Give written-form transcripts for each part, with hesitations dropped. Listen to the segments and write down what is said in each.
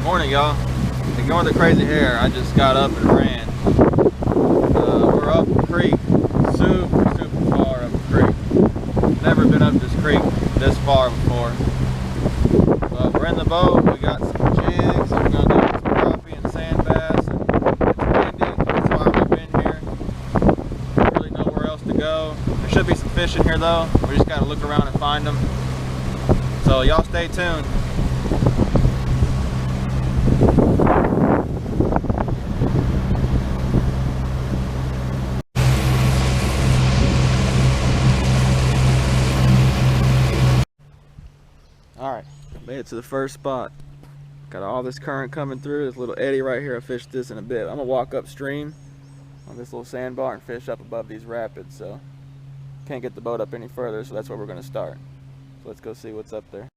Morning, y'all. Ignore the crazy hair. I just got up and ran. We're up the creek, super far up the creek. Never been up this creek this far before. But we're in the boat. We got some jigs. We're gonna do some crappie and sand bass. And it's windy. That's why we've been here. Don't really know where else to go. There should be some fish in here though. We just gotta look around and find them. So y'all stay tuned. Alright, made it to the first spot. Got all this current coming through. This little eddy right here. I fished this in a bit. I'm gonna walk upstream on this little sandbar and fish up above these rapids. So can't get the boat up any further, so that's where we're gonna start. So let's go see what's up there.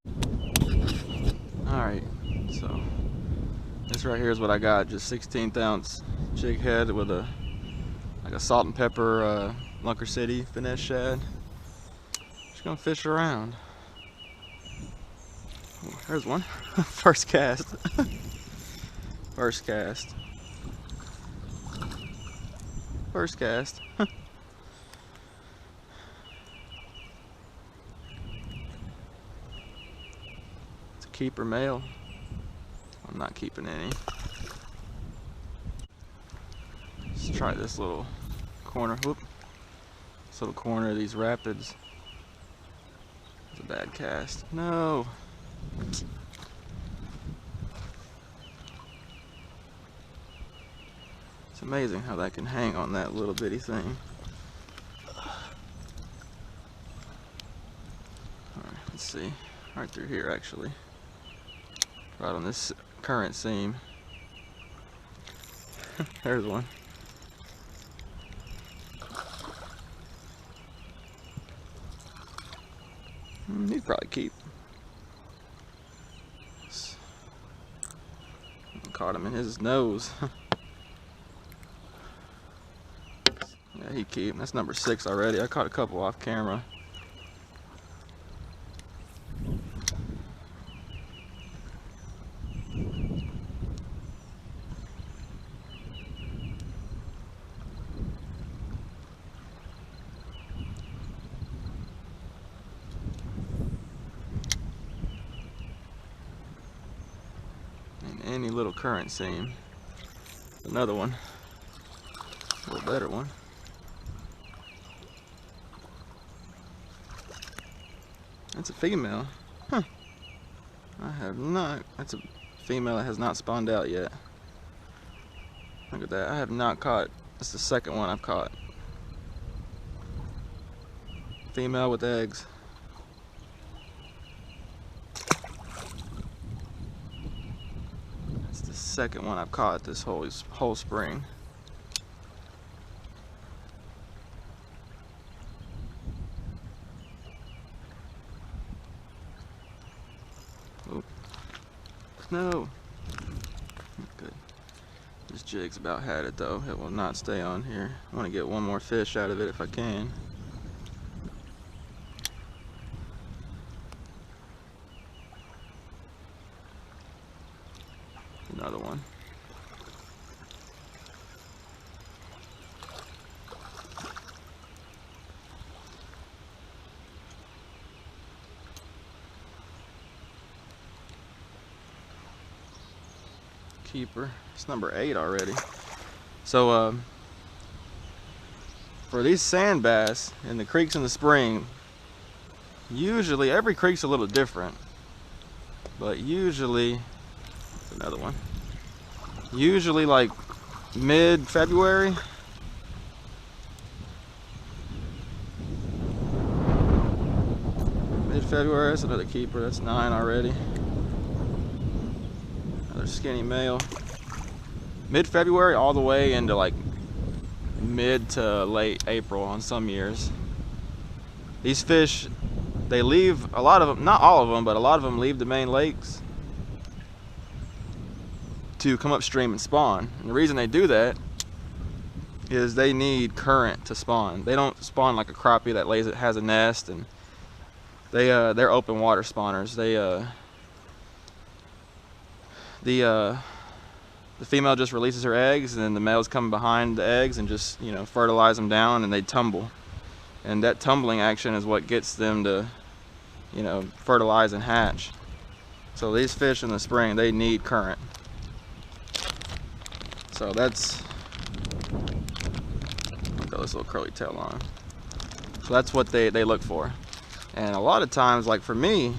Alright, so this right here is what I got. Just 16th ounce jig head with a salt and pepper Lunker City finesse shad. Just gonna fish around. Oh, there's one. First cast. First cast. First cast. It's a keeper male. I'm not keeping any. Let's try this little corner. Whoop. This little corner of these rapids. It's a bad cast. No. It's amazing how that can hang on that little bitty thing. Alright, let's see. Right through here actually. Right on this current seam. There's one. He'd probably keep. Caught him in his nose. Yeah, he keep. That's number 6 already. I caught a couple off camera. Any little current seam. Another one. A little better one. That's a female. Huh. I have not. That's a female that has not spawned out yet. Look at that. I have not caught. That's the second one I've caught. Female with eggs. Second one I've caught this whole spring. Oh no! Good. This jig's about had it though. It will not stay on here. I want to get one more fish out of it if I can. Another one. Keeper. It's number 8 already. So for these sand bass in the creeks in the spring, usually every creek's a little different, but usually another one. Usually like mid-February. Mid-February, that's another keeper. That's 9 already. Another skinny male. Mid-February all the way into like mid to late April on some years. These fish, they leave, a lot of them, not all of them, but a lot of them leave the main lakes to come upstream and spawn. And the reason they do that is they need current to spawn. They don't spawn like a crappie that has a nest, and they're open water spawners. the female just releases her eggs, and then the males come behind the eggs and just, you know, fertilize them down, and they tumble. And that tumbling action is what gets them to, you know, fertilize and hatch. So these fish in the spring, they need current. So that's, got this little curly tail on. So that's what they look for. And a lot of times, like for me,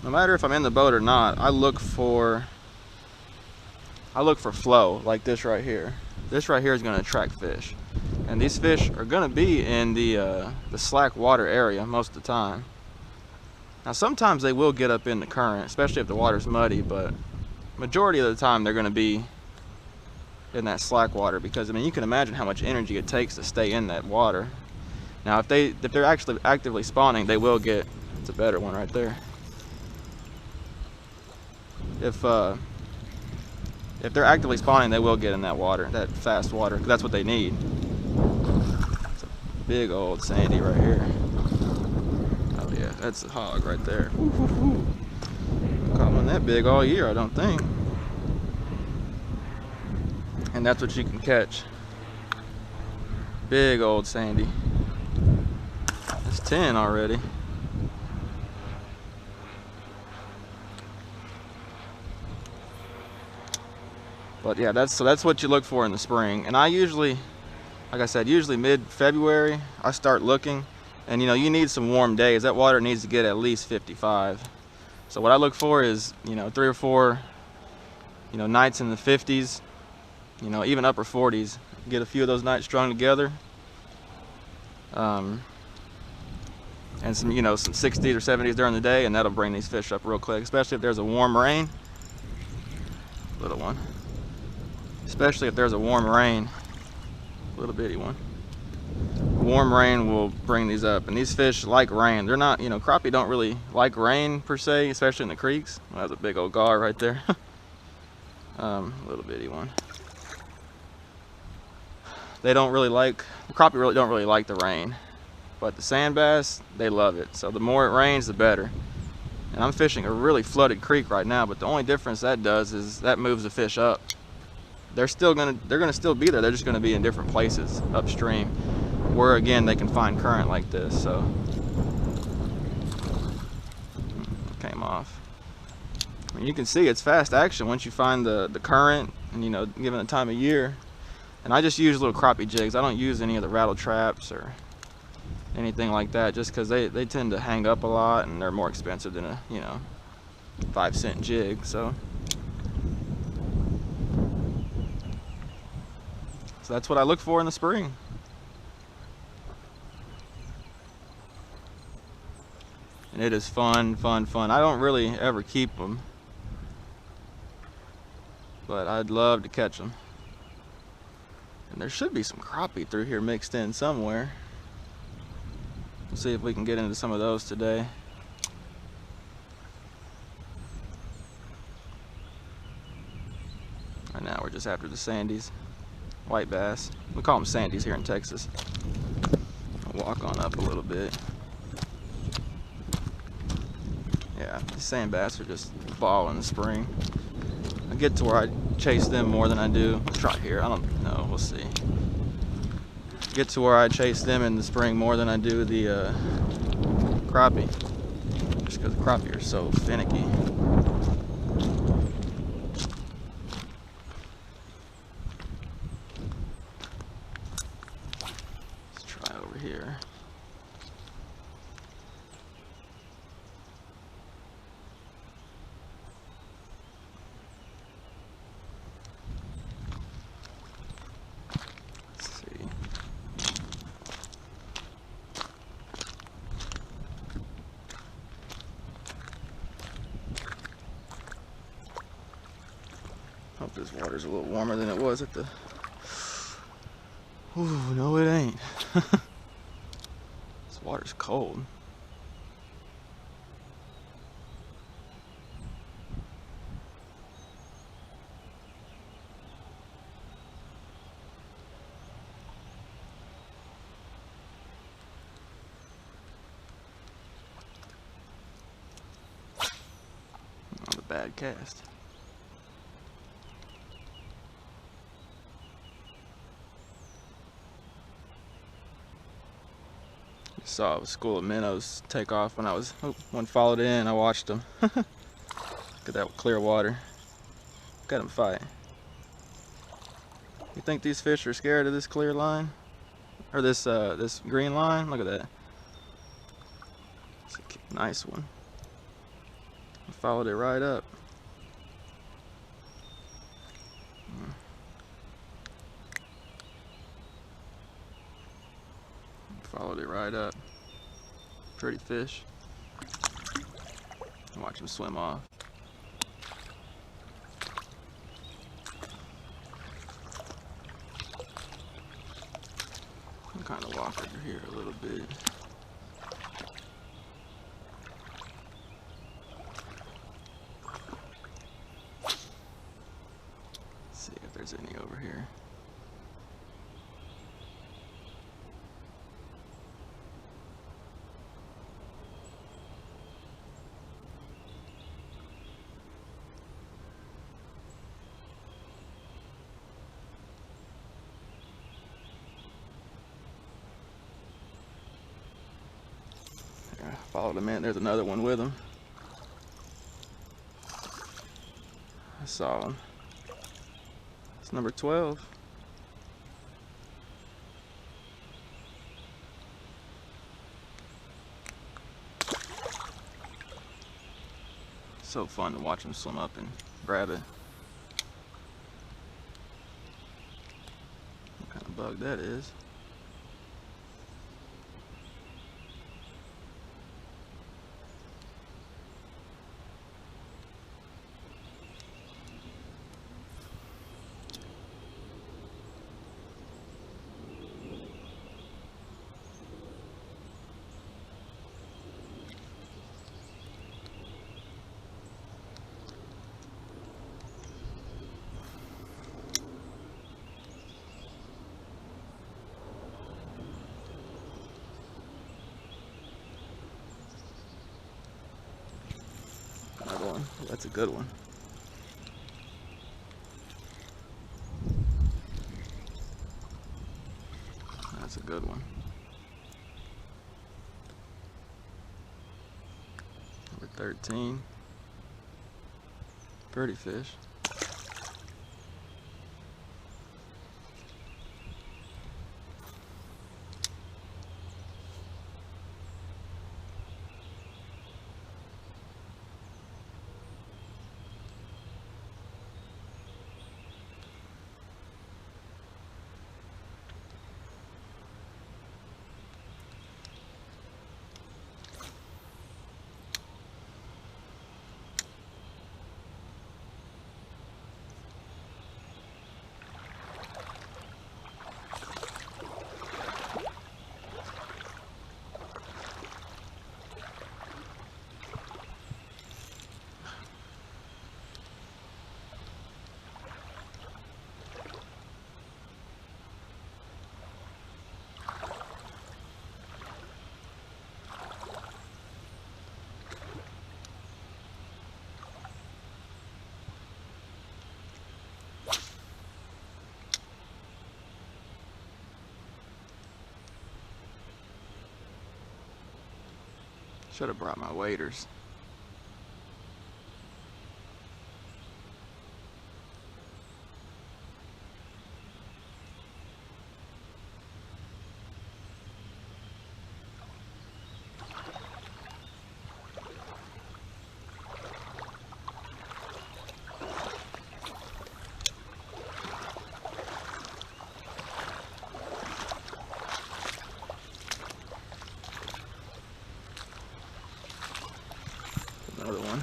no matter if I'm in the boat or not, I look for flow, like this right here. This right here is going to attract fish. And these fish are going to be in the slack water area most of the time. Now sometimes they will get up in the current, especially if the water's muddy, but majority of the time they're going to be in that slack water, because I mean, you can imagine how much energy it takes to stay in that water. Now if they're actually actively spawning, they will get, it's a better one right there. If they're actively spawning, they will get in that water, that fast water, because that's what they need. It's a big old sandy right here. Oh yeah, that's a hog right there. Caught one that big all year, I don't think. And that's what you can catch. Big old sandy. That's 10 already. But yeah, that's what you look for in the spring. And I usually, like I said, usually mid-February, I start looking. And you know, you need some warm days. That water needs to get at least 55. So what I look for is, you know, 3 or 4, you know, nights in the 50s, you know, even upper 40s. Get a few of those nights strung together. And some, you know, some 60s or 70s during the day, and that'll bring these fish up real quick, especially if there's a warm rain. Little one. Especially if there's a warm rain. Little bitty one. Warm rain will bring these up, and these fish like rain. They're not, you know, crappie don't really like rain per se, especially in the creeks. Well, that's a big old gar right there. Little bitty one. They don't really like, the crappie really don't really like the rain, but the sand bass, they love it. So the more it rains, the better. And I'm fishing a really flooded creek right now, but the only difference that does is that moves the fish up. They're gonna still be there. They're just gonna be in different places upstream, where again they can find current like this. So came off. I mean, you can see it's fast action once you find the current, and you know, given the time of year. And I just use little crappie jigs. I don't use any of the rattle traps or anything like that, just because they tend to hang up a lot, and they're more expensive than a, you know, 5-cent jig. So that's what I look for in the spring. And it is fun, fun, fun. I don't really ever keep them, but I'd love to catch them. And there should be some crappie through here mixed in somewhere. We'll see if we can get into some of those today. Right now we're just after the sandies. White bass. We call them sandies here in Texas. I'll walk on up a little bit. Yeah, the sand bass are just ball in the spring. I get to where I chase them more than I do. Let's try here. I don't know. We'll see. Get to where I chase them in the spring more than I do the crappie. Just because the crappie are so finicky. Let's try over here. Hope this water's a little warmer than it was at the... Ooh, no it ain't. This water's cold. bad cast. Saw a school of minnows take off when I was, one followed in, I watched them. Look at that clear water. Look at them fight. You think these fish are scared of this clear line? Or this green line? Look at that. It's a nice one. I followed it right up. Followed it right up. Pretty fish. Watch him swim off. I'm kind of walk over here a little bit. Let's see if there's any over here. Followed him in. There's another one with him. I saw him. It's number 12. So fun to watch him swim up and grab it. What kind of bug that is. Another one. That's a good one. That's a good one. Number 13. Pretty fish. Should have brought my waders. Another one.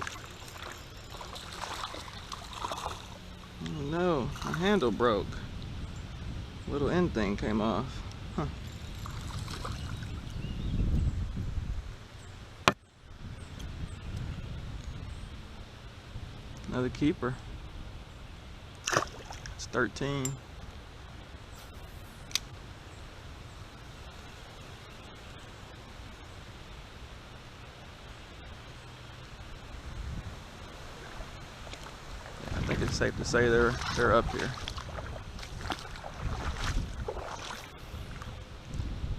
Oh no, my handle broke. Little end thing came off. Huh. Another keeper. It's 13. safe to say they're up here.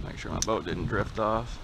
Make sure my boat didn't drift off.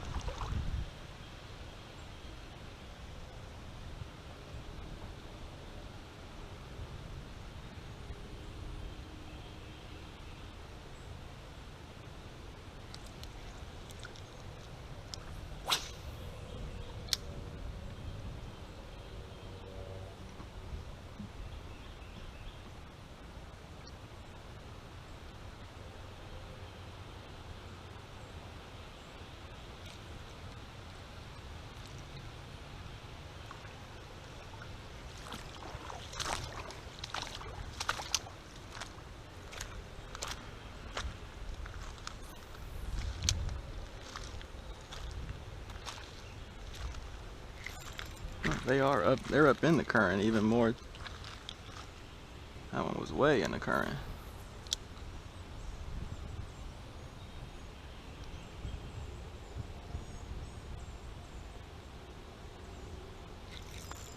They're up in the current even more. That one was way in the current.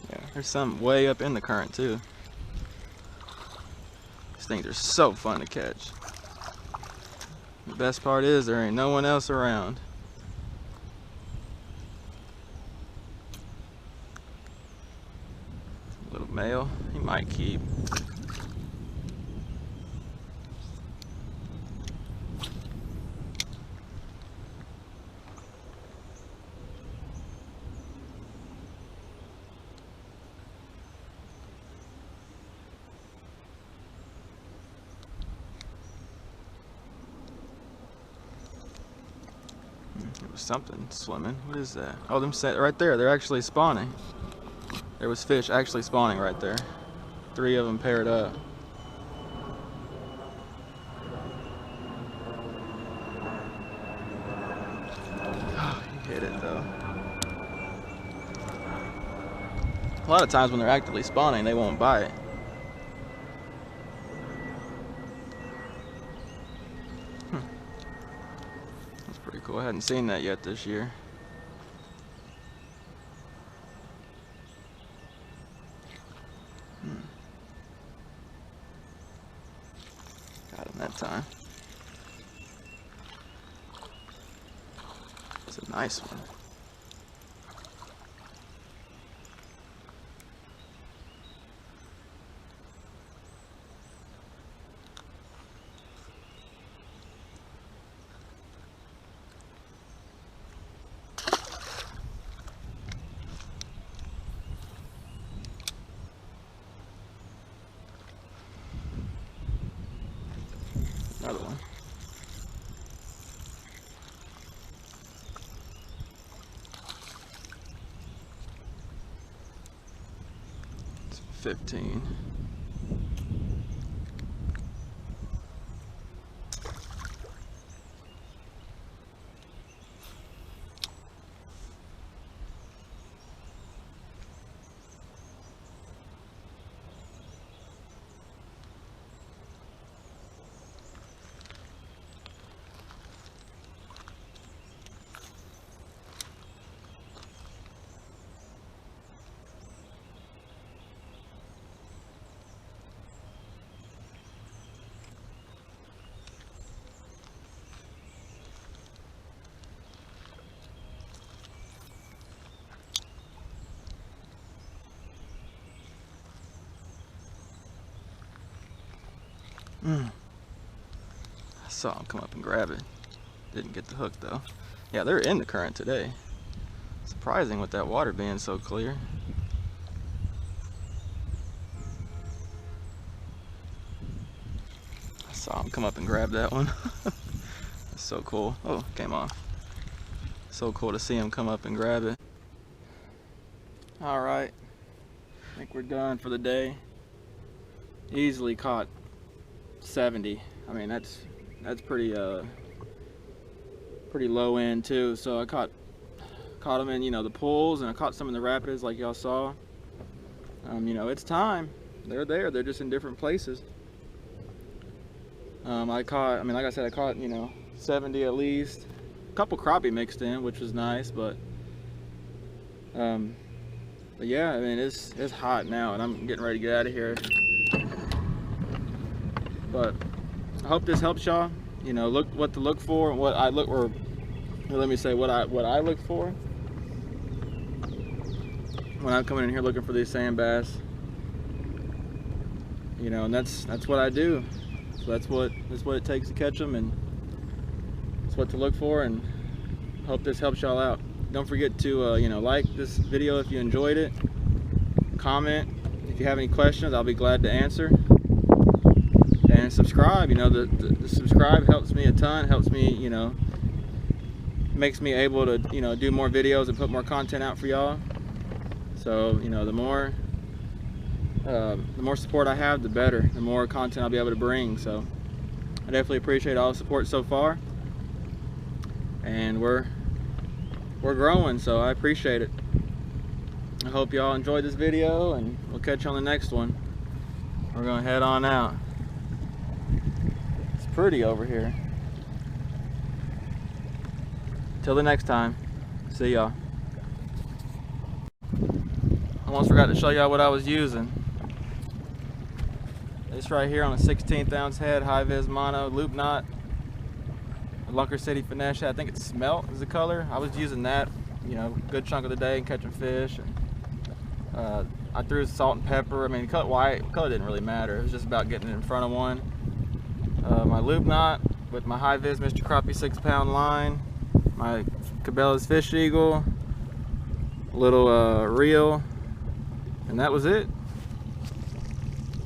Yeah, there's some way up in the current too. These things are so fun to catch. The best part is there ain't no one else around. Little male, he might keep. There was something swimming. What is that? Oh, them set right there. They're actually spawning. There was fish actually spawning right there. 3 of them paired up. Oh, he hit it though. A lot of times when they're actively spawning, they won't bite. That's pretty cool. I hadn't seen that yet this year. Got him that time. It's a nice one. Another one. It's 15. I saw him come up and grab it. Didn't get the hook though. Yeah, they're in the current today. Surprising with that water being so clear. I saw him come up and grab that one. That's so cool. Oh, came off. So cool to see him come up and grab it. All right, I think we're done for the day. Easily caught 70. I mean, that's pretty pretty low end too. So I caught them in, you know, the pools, and I caught some in the rapids like y'all saw. You know, it's time. They're there. They're just in different places. Like I said, I caught, you know, 70 at least. A couple crappie mixed in, which was nice, but yeah, I mean, it's hot now, and I'm getting ready to get out of here. But I hope this helps y'all. You know, look what to look for, what I look, or let me say what I look for when I'm coming in here looking for these sand bass. You know, and that's what I do. So that's what it takes to catch them, and that's what to look for. And hope this helps y'all out. Don't forget to you know, like this video if you enjoyed it. Comment if you have any questions. I'll be glad to answer. And subscribe. You know, the subscribe helps me a ton. Helps me, you know, makes me able to, you know, do more videos and put more content out for y'all. So, you know, the more support I have, the better. The more content I'll be able to bring. So I definitely appreciate all the support so far, and we're growing, so I appreciate it. I hope y'all enjoyed this video, and we'll catch you on the next one. We're gonna head on out. It's pretty over here. Till the next time, see y'all. Almost forgot to show y'all what I was using. This right here on a 16th ounce head, high vis mono loop knot, Lunker City Finesse. I think it's Smelt is the color. I was using that, you know, good chunk of the day and catching fish. And I threw salt and pepper. I mean, color didn't really matter. It was just about getting it in front of one. My loop knot with my high vis Mr. Crappie 6-pound line, my Cabela's Fish Eagle, little reel, and that was it.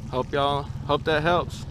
Hope that helps.